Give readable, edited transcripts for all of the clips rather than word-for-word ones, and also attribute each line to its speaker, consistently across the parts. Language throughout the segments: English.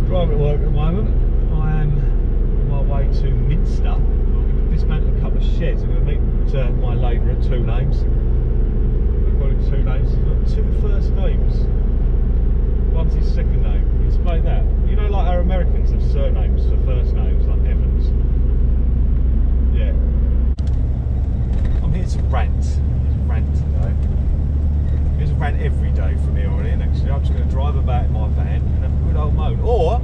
Speaker 1: Driving to work at the moment. I am on my way to Minster. I'm going to dismantle a couple of sheds. I'm going to meet my labourer, two names. I've got him two names. He's got two first names. One's his second name. Explain that. You know, like our Americans have surnames for first names, like Evans. Yeah. I'm here to rant. Here's a rant today. Here's a rant every day from here on in, actually. I'm just going to drive about in my van and have a good old moan. Or,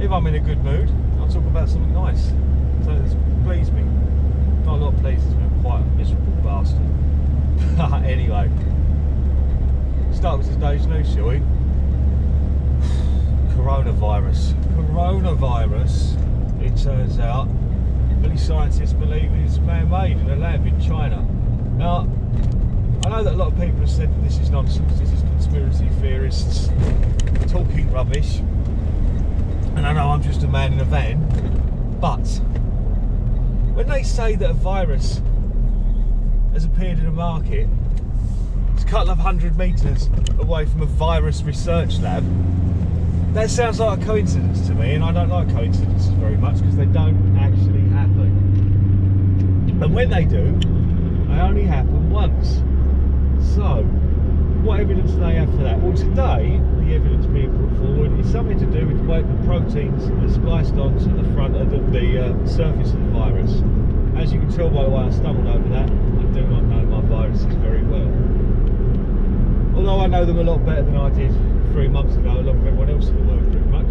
Speaker 1: if I'm in a good mood, I'll talk about something nice. So that's pleased me. Not a lot pleases me. I'm quite a miserable bastard. Anyway. Start with today's news, shall we? Coronavirus. Coronavirus, it turns out, many scientists believe is man-made in a lab in China. Now, I know that a lot of people have said that this is nonsense, this is conspiracy theorists talking rubbish, and I know I'm just a man in a van, but when they say that a virus has appeared in a market, it's a couple of 100 metres away from a virus research lab, that sounds like a coincidence to me, and I don't like coincidences very much because they don't actually happen. And when they do, they only happen once. So, what evidence do they have for that? Well, today, the evidence being put forward is something to do with the way the proteins are spliced onto the front of the surface of the virus. As you can tell by the way I stumbled over that, I do not know my viruses very well. Although I know them a lot better than I did 3 months ago, along with everyone else in the world pretty much.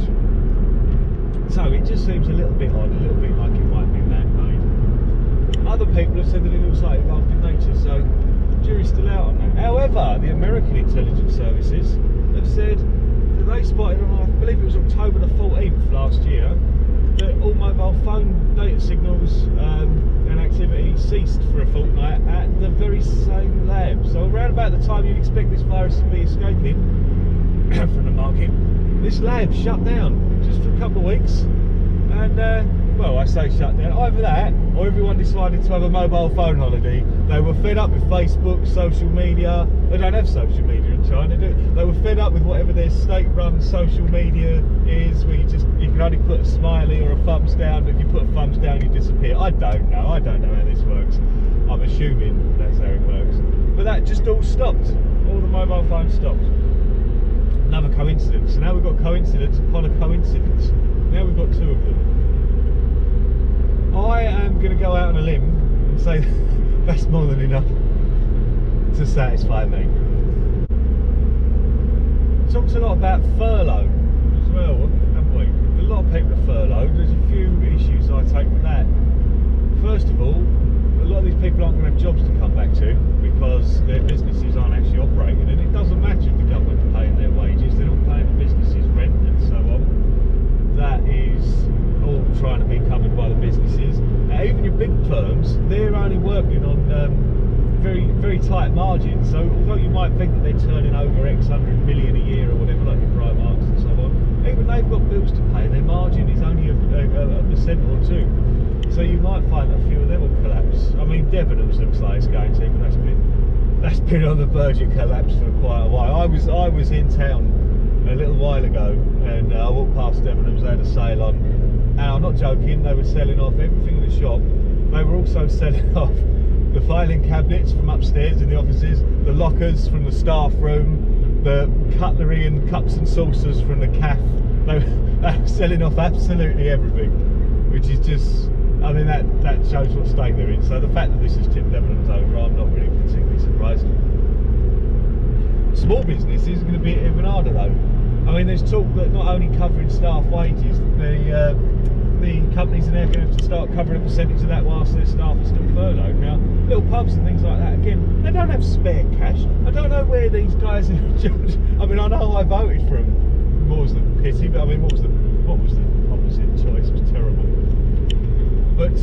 Speaker 1: So it just seems a little bit odd, a little bit like it might be man-made. Other people have said that it looks like evolved in nature, so jury's still out on that. However, the American intelligence services have said that they spotted on, I believe it was October the 14th last year, that all mobile phone data signals and activity ceased for a fortnight at the very same lab. So around about the time you'd expect this virus to be escaping from the market, this lab shut down just for a couple of weeks, and well, I say shut down, either that or everyone decided to have a mobile phone holiday. They were fed up with Facebook, social media. They don't have social media in China, do they? They were fed up with whatever their state-run social media is, where you can only put a smiley or a thumbs down, but if you put a thumbs down you disappear. I don't know how this works. I'm assuming that's how it works. But that just all stopped. All the mobile phones stopped. Another coincidence. So now we've got coincidence upon a coincidence. Now we've got two of them. I am going to go out on a limb and say that's more than enough to satisfy me. Talked a lot about furlough as well, haven't we? A lot of people are furloughed. There's a few issues I take with that. First of all, a lot of these people aren't going to have jobs to come back to because their businesses aren't actually operating, and it doesn't matter if the government are paying their wages, they're not paying the businesses rent and so on. That is all trying to be covered by the businesses. Now, even your big firms, they're only working on very, very tight margins. So although you might think that they're turning over X 100 million a year or whatever, like your Primarks and so on, even they've got bills to pay. Their margin is only a percent or two. So you might find that a few of them will collapse. I mean, Debenhams looks like it's going to, but that's been on the verge of collapse for quite a while. I was in town a little while ago, and I walked past Debenhams. They had a sale on, and I'm not joking, they were selling off everything in the shop. They were also selling off the filing cabinets from upstairs in the offices, the lockers from the staff room, the cutlery and cups and saucers from the cafe. They were selling off absolutely everything, which is just, I mean, that shows what state they're in. So the fact that this has tipped Debenhams over, I'm not really particularly surprised. Small business is going to be even harder though. I mean, there's talk that not only covering staff wages, the companies are now going to have to start covering a percentage of that whilst their staff are still furloughed. Now, little pubs and things like that, again, they don't have spare cash. I don't know where these guys are in charge. I mean, I know I voted for them, more's the pity, but I mean, what was the opposite choice? It was terrible. But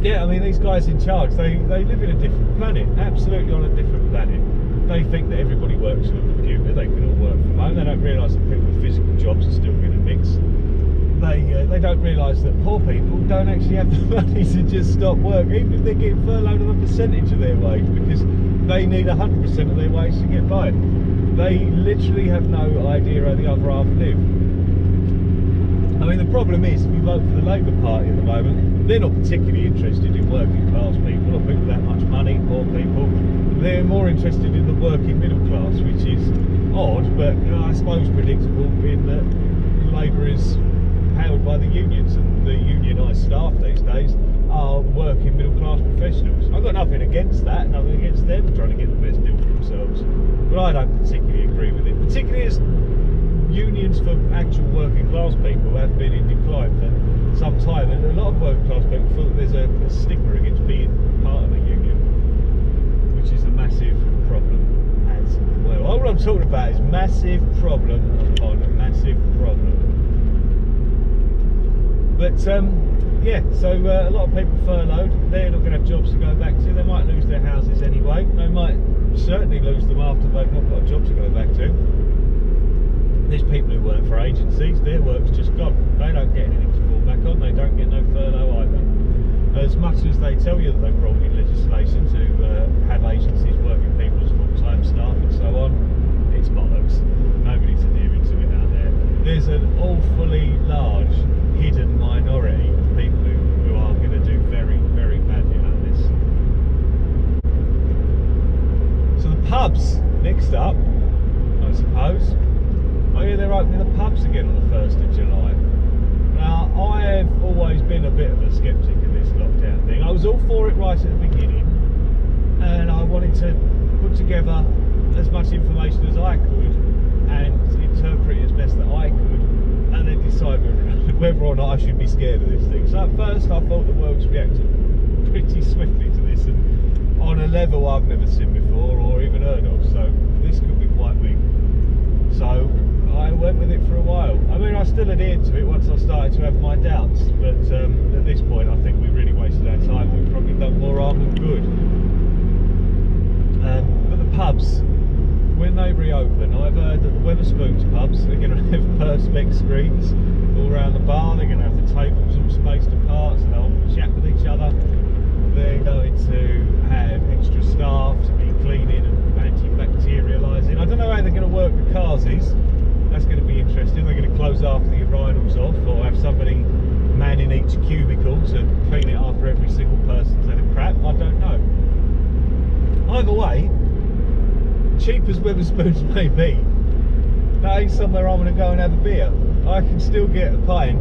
Speaker 1: yeah, I mean, these guys in charge, they live in a different planet, absolutely on a different planet. They think that everybody works with a computer, they can all work from home. They don't realise that people with physical jobs are still going to mix. They don't realise that poor people don't actually have the money to just stop work, even if they're getting furloughed on a percentage of their wage, because they need 100% of their wage to get by. They literally have no idea how the other half live. I mean, the problem is, if you vote for the Labour Party at the moment, they're not particularly interested in working class people or people with that much money, poor people. They're more interested in the working middle class, which is odd, but I suppose predictable in that Labour is powered by the unions, and the unionised staff these days are working middle class professionals. I've got nothing against that, nothing against them trying to get the best deal for themselves, but I don't particularly agree with it, particularly as unions for actual working class people have been in decline for some time, and a lot of working class people feel that there's a stigma against being part of a union, which is a massive problem as well. All I'm talking about is massive problem upon a massive problem. But yeah, so a lot of people furloughed. They're not going to have jobs to go back to. They might lose their houses anyway. They might certainly lose them after they've not got a job to go back to. There's people who work for agencies, their work's just gone. They don't get anything to fall back on, they don't get no furlough either. As much as they tell you that they've brought in legislation to have agencies working people as full-time staff and so on, it's bollocks. Nobody's adhering to it out there. There's an awfully large hidden minority of people who are going to do very, very badly out of this. So the pubs, next up, I suppose. Oh yeah, they're opening the pubs again on the 1st of July. Now, I've always been a bit of a sceptic of this lockdown thing. I was all for it right at the beginning, and I wanted to put together as much information as I could and interpret it as best that I could, and then decide whether or not I should be scared of this thing. So at first I thought the world's reacted pretty swiftly to this, and on a level I've never seen before or even heard of, so this could be quite big. So I went with it for a while. I mean, I still adhered to it once I started to have my doubts, but at this point I think we really wasted our time. We've probably done more harm than good. But the pubs, when they reopen, I've heard that the Wetherspoons pubs are going to have perspex screens all around the bar. They're going to have the tables all spaced apart so they'll chat with each other. They're going to have extra staff to be cleaning and antibacterialising. I don't know how they're going to work the carsies. That's going to be interesting. They're going to close after the urinals off, or have somebody manning each cubicle to clean it after every single person's had a crap. I don't know. Either way, cheap as Wetherspoons may be, that ain't somewhere I'm going to go and have a beer. I can still get a pint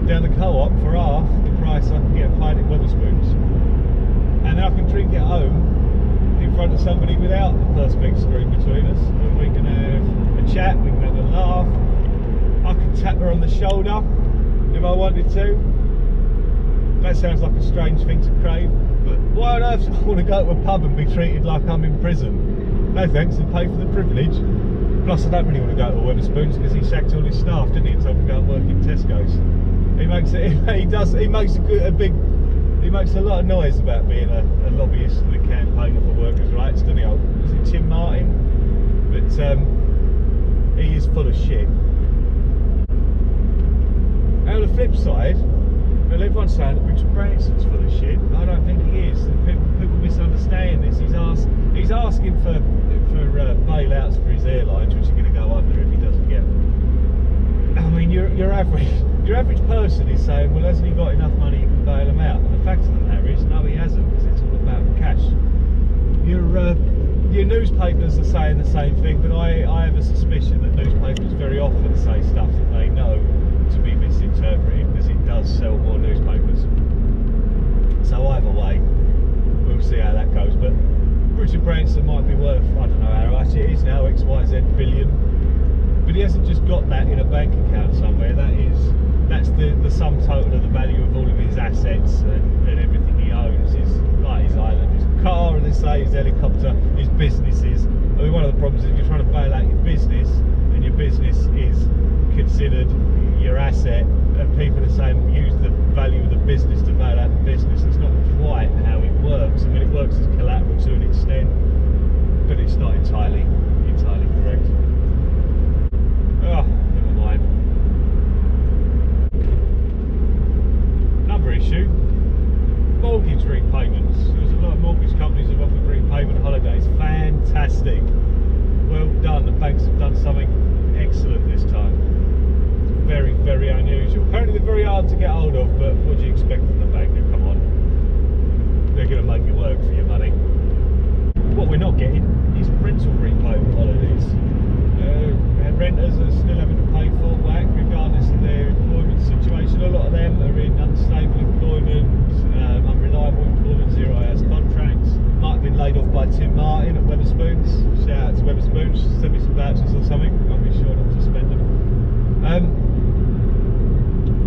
Speaker 1: down the co-op for half the price I can get a pint at Wetherspoons, and then I can drink at home in front of somebody without the perspex screen between us, and we can have a chat, we can have a laugh. I can tap her on the shoulder if I wanted to. That sounds like a strange thing to crave, but why on earth do I want to go to a pub and be treated like I'm in prison? No thanks, and pay for the privilege. Plus I don't really want to go to Wetherspoons because he sacked all his staff, didn't he, and told me to go and work in Tesco's. He makes a lot of noise about being a lobbyist and a campaigner for workers' rights, doesn't he? Was it Tim Martin? But he is full of shit. Now on the flip side, well, everyone's saying that Richard Branson's full of shit. I don't think he is. People misunderstand this. He's asking for bailouts for his airlines, which are going to go under if he doesn't get them. I mean, your average person is saying, well, hasn't he got enough money you can bail him out? And the fact of the matter is, no, he hasn't, because it's all about cash. Your newspapers are saying the same thing, but I have a suspicion that newspapers very often say stuff that they know to be misinterpreted, because it does sell more newspapers. So either way, we'll see how that goes. But Richard Branson might be worth, I don't know how much it is now, XYZ billion. But he hasn't just got that in a bank account somewhere. That's the sum total of the value of all of his assets and everything he owns. His island, his car, and they say his helicopter, his businesses. I mean, one of the problems is if you're trying to bail out your business, and your business is considered your asset, and people are saying use the value of the business to bail out the business. That's not quite how it works. I mean, it works as collateral to an extent, but it's not entirely correct. Oh, never mind. Another issue, mortgage repayments. There's a lot of mortgage companies have offered repayment holidays. Fantastic. Well done. The banks have done something excellent this time. It's very, very unusual. hard to get hold of, but what do you expect from the bank? Come on, they're going to make you work for your money. What we're not getting is rental repayment holidays. And renters are still having to pay full whack regardless of their employment situation. A lot of them are in unstable employment, unreliable employment, 0 hours contracts. Might have been laid off by Tim Martin at Wetherspoons. Shout out to Wetherspoons, send me some vouchers or something. I'll be sure not to spend them.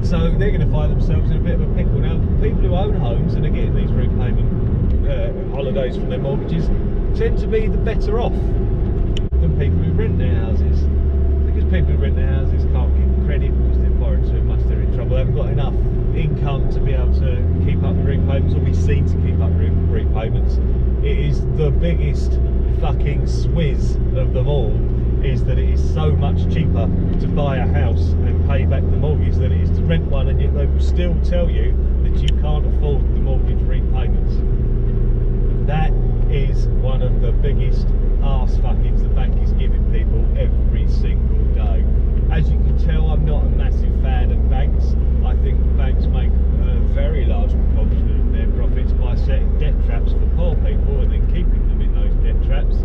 Speaker 1: So they're going to find themselves in a bit of a pickle. Now, people who own homes and are getting these repayment holidays from their mortgages tend to be the better off than people who rent their houses, because people who rent their houses can't get credit because they're borrowing too much, they're in trouble, they haven't got enough income to be able to keep up the repayments or be seen to keep up repayments. It is the biggest fucking swizz of them all, is that it is so much cheaper to buy a house and pay back the mortgage than it is to rent one, and yet they will still tell you that you can't afford the mortgage repayments. That is one of the biggest arse fuckings the bank is giving people every single day. As you can tell, I'm not a massive fan of banks. I think banks make a very large proportion of their profits by setting debt traps for poor people and then keeping them in those debt traps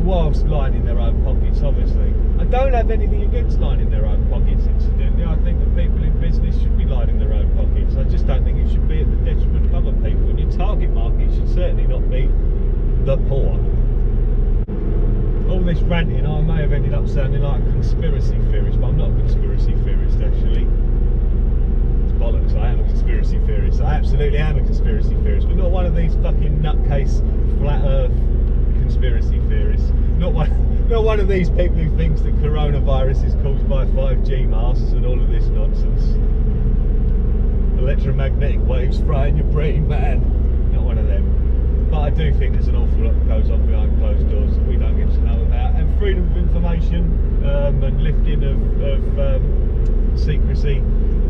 Speaker 1: whilst lining their own pockets, obviously. I don't have anything against lining their own pockets, incidentally. I think that people in business should be lining their own pockets. I just don't think it should be at the detriment of other people, and your target market should certainly not be the poor. All this ranting, I may have ended up sounding like a conspiracy theorist, but I'm not a conspiracy theorist, actually. It's bollocks, I am a conspiracy theorist. I absolutely am a conspiracy theorist, but not one of these fucking nutcase flat earth conspiracy theorists. Not one of these people who thinks that coronavirus is caused by 5G masks and all of this nonsense. Electromagnetic waves frying your brain, man. Not one of them. But I do think there's an awful lot that goes on behind closed doors that we don't get to know about. And freedom of information and lifting of secrecy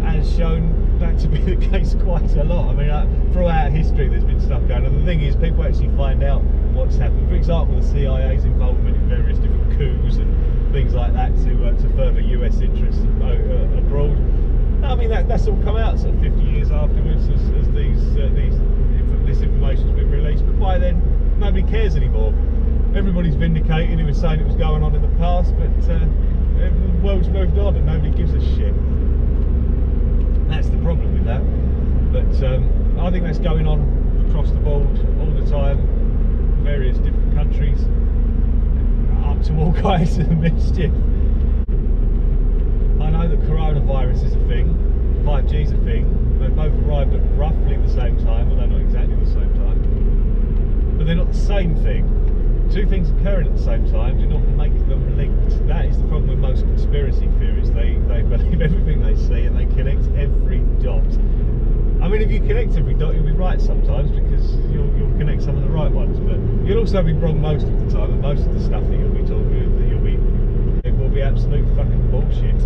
Speaker 1: has shown that to be the case quite a lot. I mean, throughout history there's been stuff going on. The thing is, people actually find out what's happened. For example, the CIA's involvement in various different coups and things like that to further US interests abroad. I mean, that's all come out sort of 50 years afterwards as this information's been released. But by then, nobody cares anymore. Everybody's vindicated who was saying it was going on in the past, but the world's moved on and nobody gives a shit. That's the problem with that. But I think that's going on across the board all the time, various different countries, up to all kinds of mischief. I know that coronavirus is a thing, 5G is a thing. They both arrived at roughly the same time, although not exactly the same time. But they're not the same thing. Two things occurring at the same time do not make them linked. That is the problem with most conspiracy theories. They believe everything they see and they connect every dot. I mean, if you connect every dot, you'll be right sometimes, because you'll connect some of the right ones, but you'll also be wrong most of the time, and most of the stuff that you'll be talking, it will be absolute fucking bullshit.